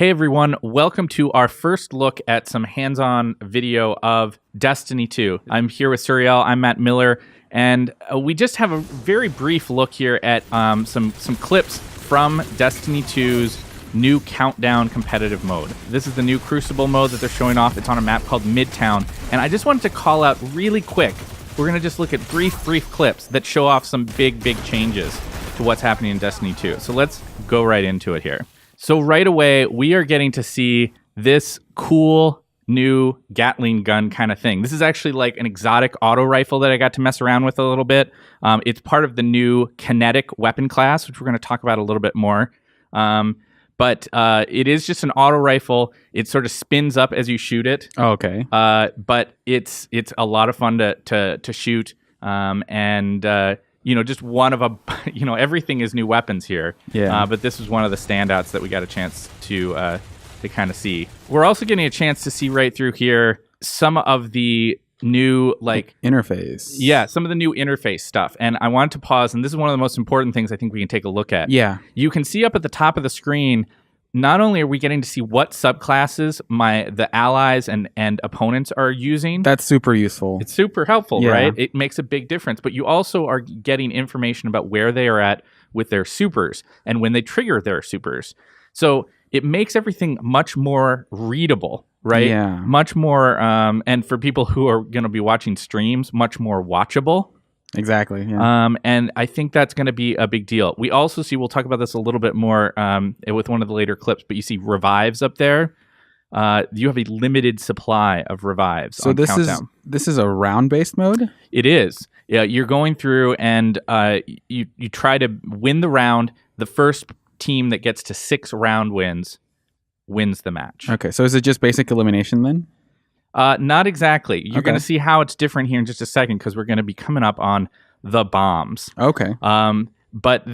Hey everyone, welcome to our first look at some hands-on video of Destiny 2. I'm here with Suriel, I'm Matt Miller, and we just have a very brief look here at some clips from Destiny 2's new Countdown competitive mode. This is the new Crucible mode that they're showing off. It's on a map called Midtown, and I just wanted to call out really quick, we're going to just look at brief clips that show off some big changes to what's happening in Destiny 2. So let's go right into it here. So right away, we are getting to see this cool new Gatling gun kind of thing. This is actually like an exotic auto rifle that I got to mess around with a little bit. It's part of the new kinetic weapon class, which we're going to talk about a little bit more. But it is just an auto rifle. It sort of spins up as you shoot it. Oh, okay. But it's a lot of fun to shoot. Just one of everything is new weapons here. Yeah. But this was one of the standouts that we got a chance to kind of see. We're also getting a chance to see right through here some of the new interface. Yeah, some of the new interface stuff. And I wanted to pause, and this is one of the most important things I think we can take a look at. Yeah. You can see up at the top of the screen, not only are we getting to see what subclasses the allies and opponents are using. That's super useful. It's super helpful, yeah. right? It makes a big difference. But you also are getting information about where they are at with their supers and when they trigger their supers. So it makes everything much more readable, right? Yeah. Much more, and for people who are going to be watching streams, much more watchable. Exactly. Yeah. And I think that's going to be a big deal. We also see, we'll talk about this a little bit more with one of the later clips, but you see revives up there. You have a limited supply of revives. So on this Countdown. This is a round-based mode? It is. Yeah, you're going through and you try to win the round. The first team that gets to 6 round wins the match. Okay, so is it just basic elimination then? Not exactly. You're Okay. going to see how it's different here in just a second because we're going to be coming up on the bombs. Okay. But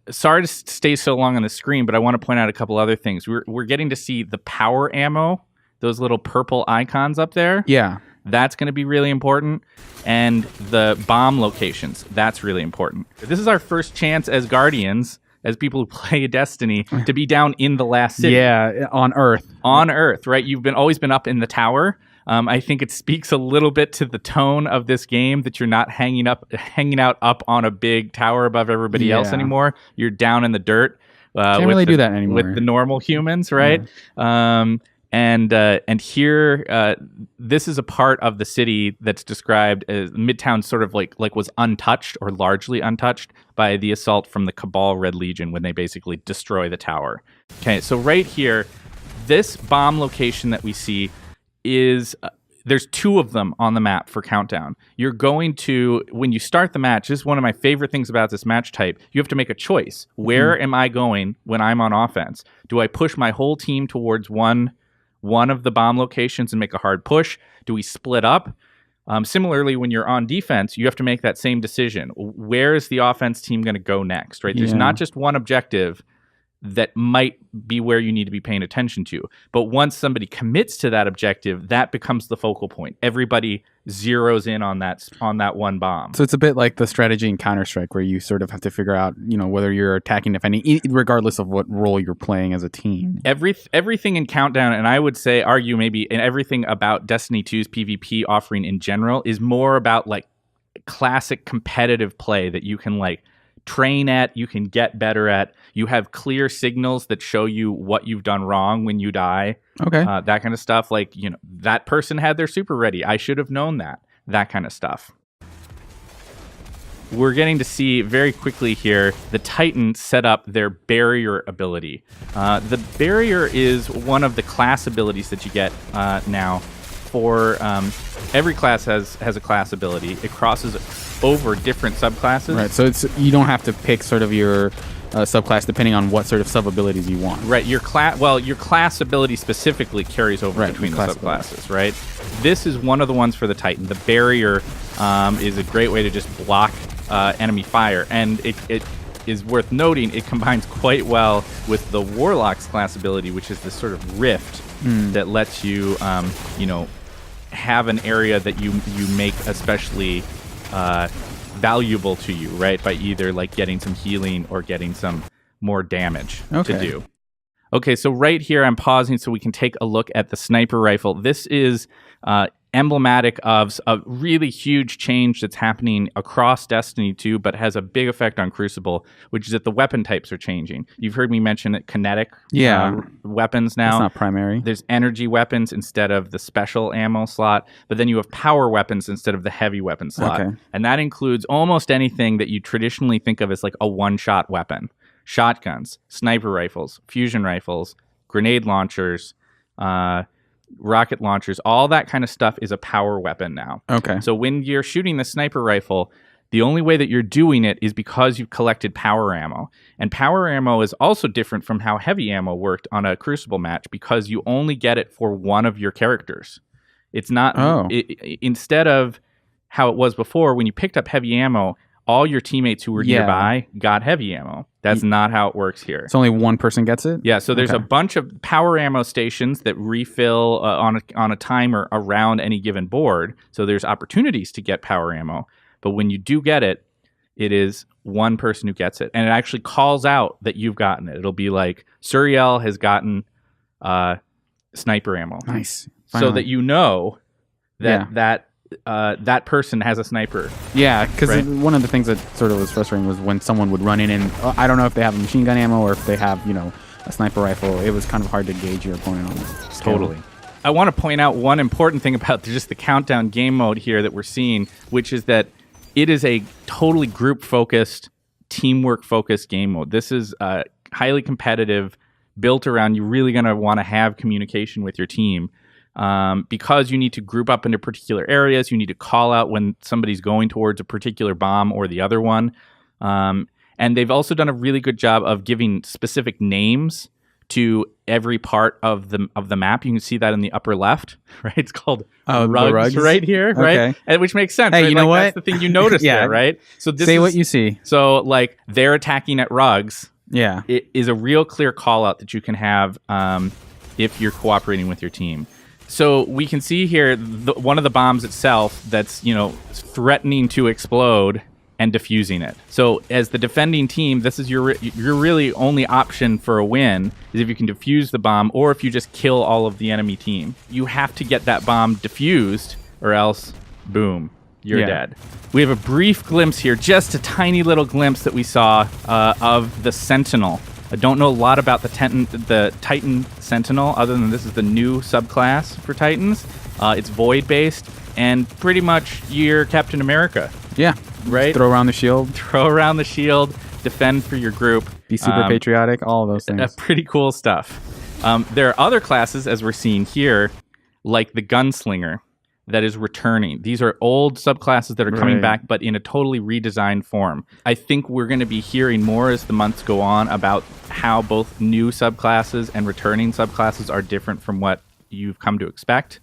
sorry to stay so long on the screen, but I want to point out a couple other things. We're getting to see the power ammo, those little purple icons up there. Yeah. That's going to be really important. And the bomb locations, that's really important. This is our first chance as Guardians, as people who play Destiny, to be down in the last city. Yeah, on Earth. On Earth, right? You've always been up in the tower. I think it speaks a little bit to the tone of this game that you're not hanging out up on a big tower above everybody else anymore. You're down in the dirt. Can't really do that anymore. With the normal humans, right? Yeah. And here, this is a part of the city that's described as Midtown, sort of like was untouched or largely untouched by the assault from the Cabal Red Legion when they basically destroy the tower. Okay, so right here, this bomb location that we see is there's 2 of them on the map for Countdown. You're going to, when you start the match, this is one of my favorite things about this match type, you have to make a choice. Where am I going when I'm on offense? Do I push my whole team towards one of the bomb locations and make a hard push? Do we split up? Similarly, when you're on defense, you have to make that same decision. Where is the offense team going to go next, right? There's not just one objective that might be where you need to be paying attention to. But once somebody commits to that objective, that becomes the focal point. Everybody zeroes in on that one bomb. So it's a bit like the strategy in Counter-Strike where you sort of have to figure out, whether you're attacking, defending, regardless of what role you're playing as a team. Everything in Countdown, and I would argue maybe, and everything about Destiny 2's PvP offering in general is more about like classic competitive play that you can train at, you can get better at. You have clear signals that show you what you've done wrong when you die. Okay. That kind of stuff. That person had their super ready. I should have known that. That kind of stuff. We're getting to see very quickly here the Titan set up their barrier ability. The barrier is one of the class abilities that you get now. For every class has a class ability. It crosses over different subclasses. Right, so you don't have to pick sort of your subclass depending on what sort of sub-abilities you want. Right, your class ability specifically carries over between the subclasses, right? This is one of the ones for the Titan. The barrier is a great way to just block enemy fire, and it is worth noting it combines quite well with the Warlock's class ability, which is this sort of rift that lets you, have an area that you make especially valuable to you, right? By either getting some healing or getting some more damage to do. Okay, so right here I'm pausing so we can take a look at the sniper rifle. This is emblematic of a really huge change that's happening across Destiny 2, but has a big effect on Crucible, which is that the weapon types are changing. You've heard me mention it, kinetic weapons now. It's not primary. There's energy weapons instead of the special ammo slot, but then you have power weapons instead of the heavy weapon slot. Okay. And that includes almost anything that you traditionally think of as like a one-shot weapon. Shotguns, sniper rifles, fusion rifles, grenade launchers, rocket launchers, all that kind of stuff is a power weapon now. Okay. So when you're shooting the sniper rifle, the only way that you're doing it is because you've collected power ammo. And power ammo is also different from how heavy ammo worked on a Crucible match because you only get it for one of your characters. It's not instead of how it was before when you picked up heavy ammo, all your teammates who were nearby got heavy ammo. That's not how it works here. So only one person gets it? Yeah, so there's a bunch of power ammo stations that refill on a timer around any given board. So there's opportunities to get power ammo. But when you do get it, it is one person who gets it. And it actually calls out that you've gotten it. It'll be like, Suriel has gotten sniper ammo. Nice. Finally. So that you know that that person has a sniper. Yeah, because one of the things that sort of was frustrating was when someone would run in and I don't know if they have a machine gun ammo or if they have, a sniper rifle. It was kind of hard to gauge your opponent on this. Totally. I want to point out one important thing about just the countdown game mode here that we're seeing, which is that it is a totally group-focused, teamwork-focused game mode. This is highly competitive, built around you really going to want to have communication with your team. Because you need to group up into particular areas, you need to call out when somebody's going towards a particular bomb or the other one. And they've also done a really good job of giving specific names to every part of the map. You can see that in the upper left, right? It's called rugs right here, right? And, which makes sense. Hey, right? you know what? That's the thing you noticed there, right? So this Say what you see. So like they're attacking at rugs. Yeah, it is a real clear call out that you can have if you're cooperating with your team. So we can see here one of the bombs itself that's, threatening to explode and defusing it. So as the defending team, this is your really only option for a win is if you can defuse the bomb or if you just kill all of the enemy team. You have to get that bomb defused or else, boom, you're dead. We have a brief glimpse here, just a tiny little glimpse that we saw of the Sentinel. I don't know a lot about the Titan Sentinel, other than this is the new subclass for Titans. It's void-based, and pretty much you're Captain America. Yeah. Right? Throw around the shield. Throw around the shield, defend for your group. Be super patriotic, all of those things. Pretty cool stuff. There are other classes, as we're seeing here, like the Gunslinger, that is returning. These are old subclasses that are coming back, but in a totally redesigned form. I think we're going to be hearing more as the months go on about how both new subclasses and returning subclasses are different from what you've come to expect.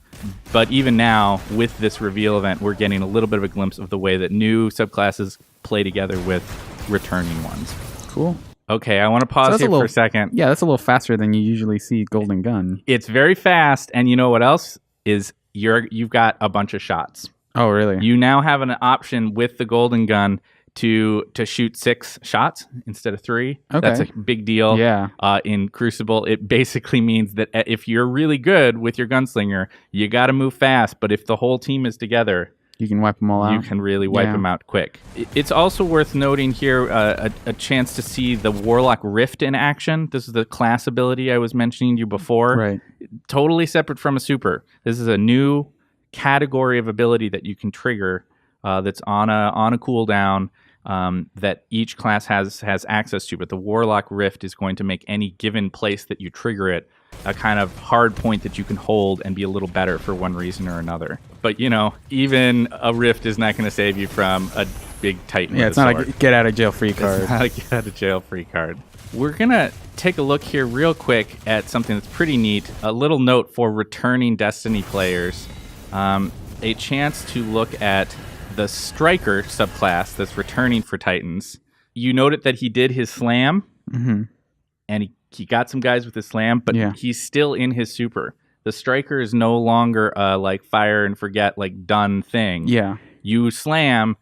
But even now, with this reveal event, we're getting a little bit of a glimpse of the way that new subclasses play together with returning ones. Cool. Okay, I want to pause here for a second. Yeah, that's a little faster than you usually see Golden Gun. It's very fast, and you know what else is? You've got a bunch of shots. Oh, really? You now have an option with the Golden Gun to shoot 6 shots instead of 3. Okay. That's a big deal. Yeah. In Crucible, it basically means that if you're really good with your Gunslinger, you got to move fast. But if the whole team is together, you can wipe them all out. You can really wipe them out quick. It's also worth noting here a chance to see the Warlock Rift in action. This is the class ability I was mentioning to you before. Right. Totally separate from a super. This is a new category of ability that you can trigger that's on a cooldown that each class has access to. But the Warlock Rift is going to make any given place that you trigger it a kind of hard point that you can hold and be a little better for one reason or another. But, even a Rift is not going to save you from a big Titan. Yeah, it's not a get out of jail free card. It's not a get out of jail free card. We're going to take a look here real quick at something that's pretty neat. A little note for returning Destiny players. A chance to look at the Striker subclass that's returning for Titans. You noted that he did his slam, and he got some guys with his slam, but he's still in his super. The Striker is no longer a fire and forget, done thing. Yeah. You slam,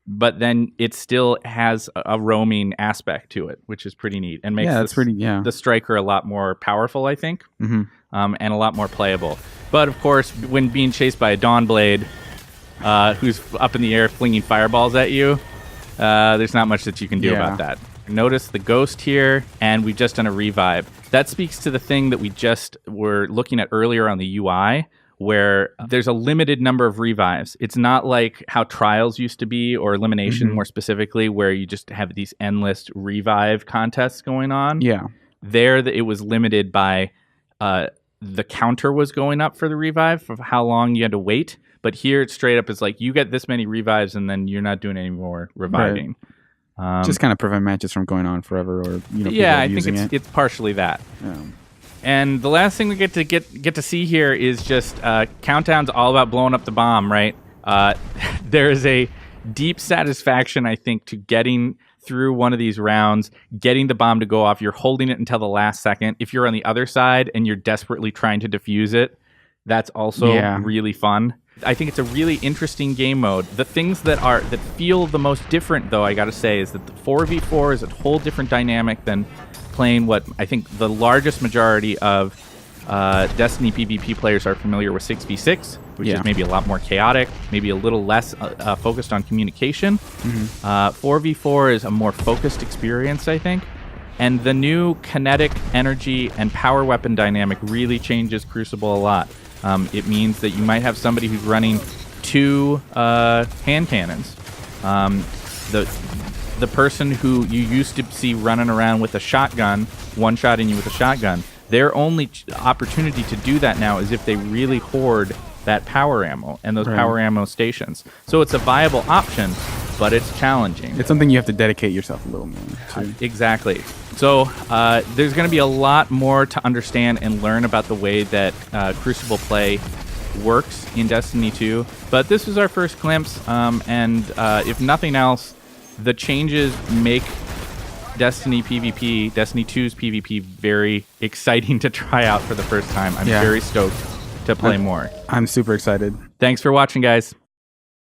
but then it still has a roaming aspect to it, which is pretty neat and makes the striker a lot more powerful, I think, and a lot more playable. But of course, when being chased by a Dawnblade, who's up in the air flinging fireballs at you, there's not much that you can do about that. Notice the ghost here, and we've just done a revive. That speaks to the thing that we just were looking at earlier on the UI, where there's a limited number of revives. It's not like how trials used to be, or elimination more specifically, where you just have these endless revive contests going on. Yeah. There, it was limited by the counter was going up for the revive, of how long you had to wait. But here, it's straight up, it's like you get this many revives, and then you're not doing any more reviving. Right. Just kind of prevent matches from going on forever, or I think it's partially that. Yeah. And the last thing we get to see here is just Countdown's all about blowing up the bomb, right? There is a deep satisfaction, I think, to getting through one of these rounds, getting the bomb to go off. You're holding it until the last second. If you're on the other side and you're desperately trying to defuse it, that's also really fun. I think it's a really interesting game mode. The things that feel the most different, though, I gotta say, is that the 4v4 is a whole different dynamic than playing what I think the largest majority of Destiny PvP players are familiar with 6v6, which is maybe a lot more chaotic, maybe a little less focused on communication. 4v4 is a more focused experience, I think. And the new kinetic, energy, and power weapon dynamic really changes Crucible a lot. It means that you might have somebody who's running 2 hand cannons. The person who you used to see running around with a shotgun, one-shotting you with a shotgun, their only opportunity to do that now is if they really hoard that power ammo and those power ammo stations. So it's a viable option, but it's challenging. It's something you have to dedicate yourself a little more to. Exactly. So there's going to be a lot more to understand and learn about the way that Crucible play works in Destiny 2. But this was our first glimpse, and if nothing else, the changes make Destiny 2's PvP very exciting to try out for the first time. I'm very stoked to play more. I'm super excited. Thanks for watching, guys.